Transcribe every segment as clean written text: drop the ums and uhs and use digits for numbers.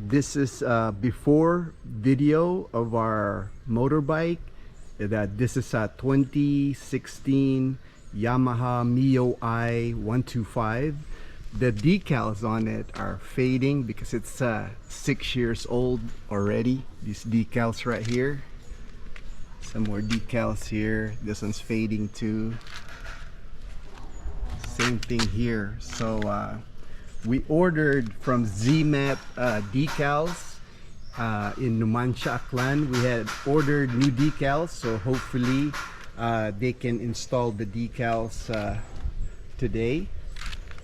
This is before video of our motorbike. This is a 2016 Yamaha Mio I 125. The decals on it are fading because it's 6 years old already. These decals right here. Some more decals here. This one's fading too. Same thing here. So we ordered from ZMAT decals in Numancia, Aklan. We had ordered new decals, so hopefully they can install the decals today.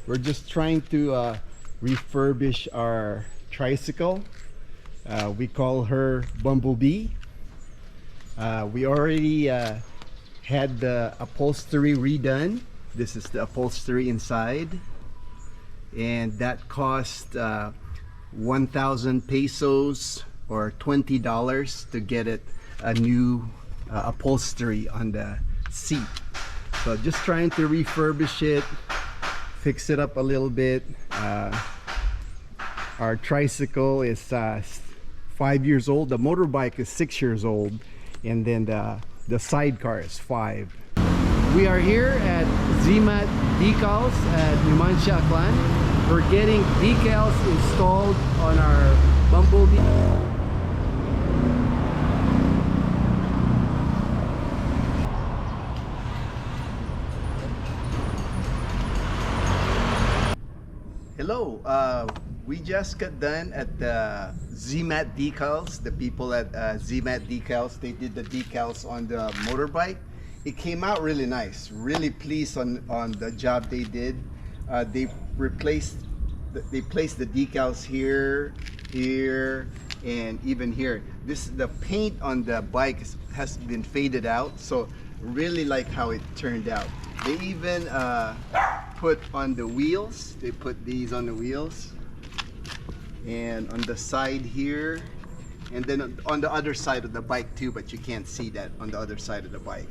We're just trying to refurbish our tricycle. We call her Bumblebee. We already had the upholstery redone. This is the upholstery inside, and that cost 1,000 pesos or $20 to get it a new upholstery on the seat. So just trying to refurbish it, fix it up a little bit. Our tricycle is 5 years old. The motorbike is 6 years old, and then the sidecar is 5. We are here at ZMAT Decals at Numancia, Aklan. We're getting decals installed on our Bumblebee. Hello, we just got done at the ZMAT Decals. The people at ZMAT Decals, they did the decals on the motorbike. It came out really nice. Really pleased on the job they did. They placed the decals here, here, and even here. The paint on the bike has been faded out, so really like how it turned out. They even put on the wheels. They put these on the wheels, and on the side here, and then on the other side of the bike too. But you can't see that on the other side of the bike.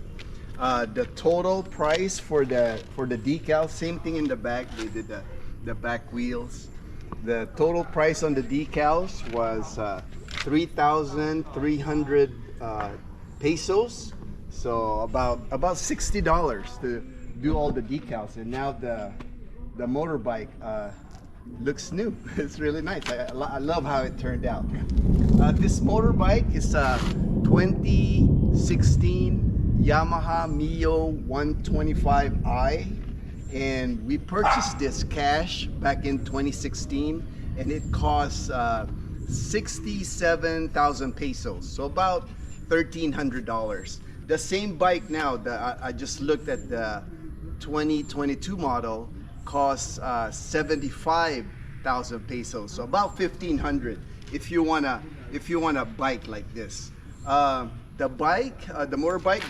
The total price for the decals, same thing in the back. They did the back wheels. The total price on the decals was 3,300 pesos. So about $60 to do all the decals. And now the motorbike looks new. It's really nice. I love how it turned out. This motorbike is a 2016 Yamaha Mio 125i, and we purchased this cash back in 2016, and it cost 67,000 pesos, so about $1,300. The same bike now, I just looked at the 2022 model, costs 75,000 pesos, so about 1,500 if you wanna bike like this. The bike, the motorbike,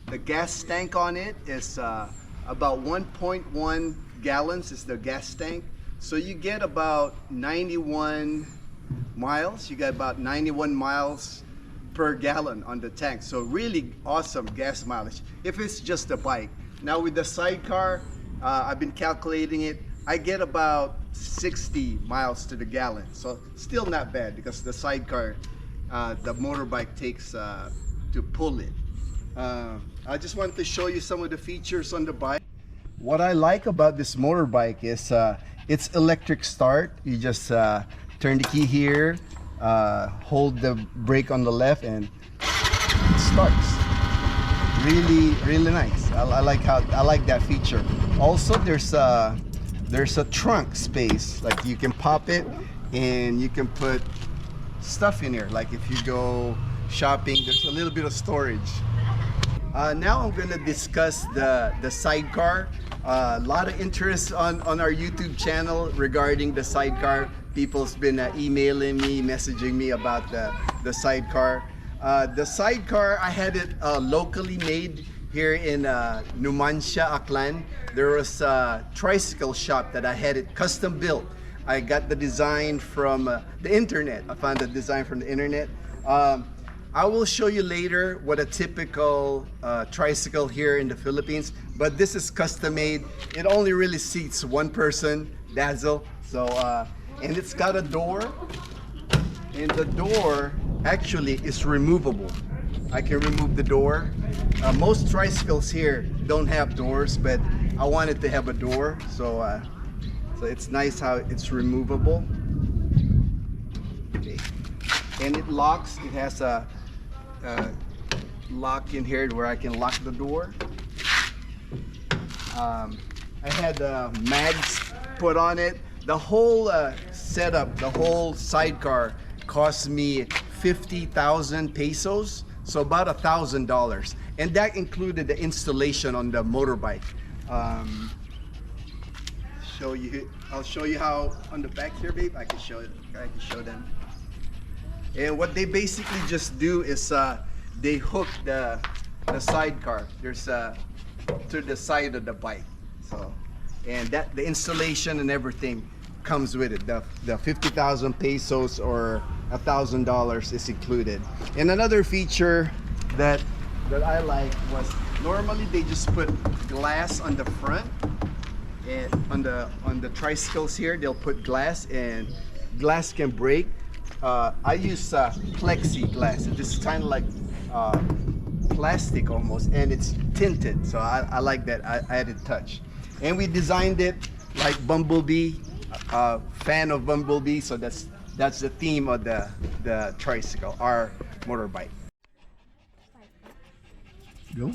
the gas tank on it is about 1.1 gallons is the gas tank. So you get about 91 miles. You get about 91 miles per gallon on the tank. So really awesome gas mileage if it's just a bike. Now with the sidecar, I've been calculating it. I get about 60 miles to the gallon. So still not bad because the sidecar, the motorbike takes to pull it. I just want to show you some of the features on the bike. What I like about this motorbike is it's electric start. You just turn the key here, hold the brake on the left, and it starts. Really nice. I like that feature. Also, there's a trunk space. Like you can pop it and you can put stuff in here. Like if you go shopping, there's a little bit of storage. Now I'm going to discuss the sidecar. A lot of interest on our YouTube channel regarding the sidecar. People's been emailing me, messaging me about the sidecar. The sidecar, I had it locally made here in Numancia, Aklan. There was a tricycle shop that I had it custom built. I got the design from the internet. I found the design from the internet. I will show you later what a typical tricycle here in the Philippines, but this is custom made. It only really seats one person, Dazzle. So, and it's got a door. And the door actually is removable. I can remove the door. Most tricycles here don't have doors, but I wanted to have a door, so it's nice how it's removable. Okay. And it locks. It has a lock in here where I can lock the door. I had mags put on it. The whole setup, the whole sidecar cost me 50,000 pesos, so about $1,000, and that included the installation on the motorbike. I'll show you how on the back here, babe. I can show them. And what they basically just do is they hook the sidecar. There's to the side of the bike. So, and that the installation and everything comes with it. The 50,000 pesos or $1,000 is included. And another feature that I like was normally they just put glass on the front, and on the tricycles here they'll put glass, and glass can break. I use plexiglass. It's kind of like plastic almost, and it's tinted, so I like that. I added touch, and we designed it like Bumblebee. Fan of Bumblebee, so that's the theme of the tricycle, our motorbike. Go.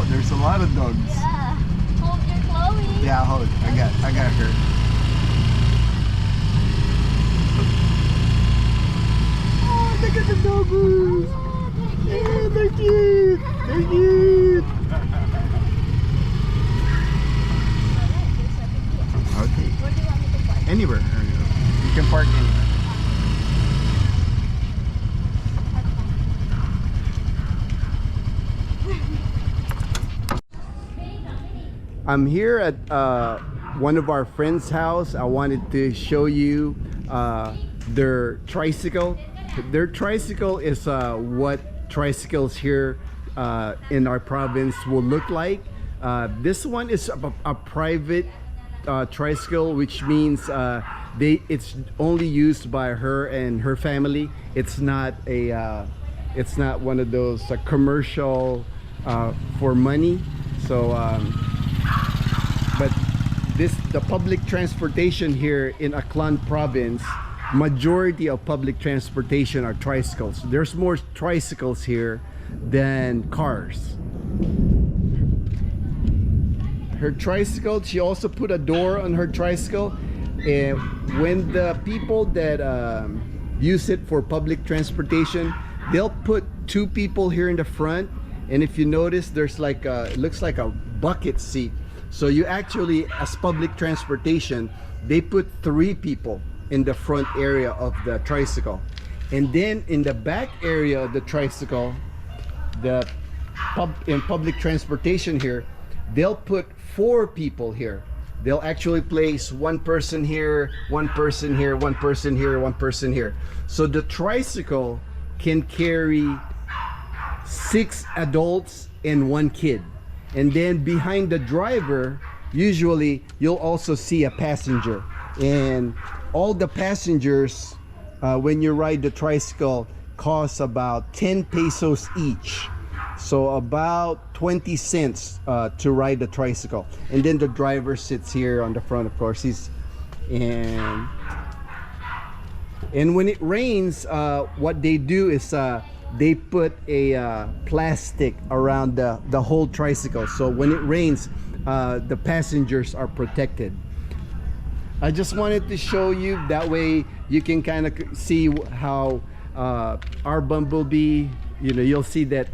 There's a lot of dogs. Yeah. Hold your Chloe. Yeah, hold. I got her. Oh, look at the doggies. Yeah, they're cute. They're cute. Okay. Where do you want me to park? Anywhere. You can park anywhere. I'm here at one of our friends' house. I wanted to show you their tricycle. Their tricycle is what tricycles here in our province will look like. This one is a private tricycle, which means it's only used by her and her family. It's not one of those commercial for money. So but the public transportation here in Aklan province, majority of public transportation are tricycles. There's more tricycles here than cars. Her tricycle, she also put a door on her tricycle, and when the people that use it for public transportation, they'll put two people here in the front, and if you notice, there's like it looks like a bucket seat. So you actually, as public transportation, they put three people in the front area of the tricycle. And then in the back area of the tricycle, in public transportation here, they'll put 4 people here. They'll actually place 1 person here, 1 person here, 1 person here, 1 person here. So the tricycle can carry 6 adults and 1 kid. And then behind the driver, usually you'll also see a passenger. And all the passengers, when you ride the tricycle, cost about 10 pesos each. So about 20 cents to ride the tricycle. And then the driver sits here on the front, of course. And when it rains, what they do is they put a plastic around the whole tricycle. So when it rains, the passengers are protected. I just wanted to show you, that way you can kind of see how our Bumblebee, you know, you'll see that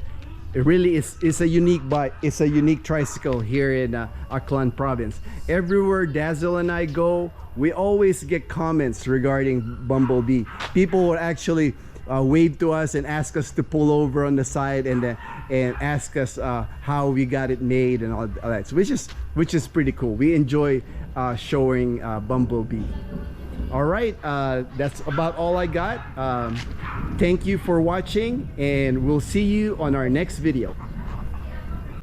it really is a unique bike. It's a unique tricycle here in Aklan province. Everywhere Dazzle and I go, we always get comments regarding Bumblebee. People will actually wave to us and ask us to pull over on the side and ask us how we got it made and all that, so which is pretty cool. We enjoy showing Bumblebee. All right, that's about all I got. Thank you for watching, and we'll see you on our next video.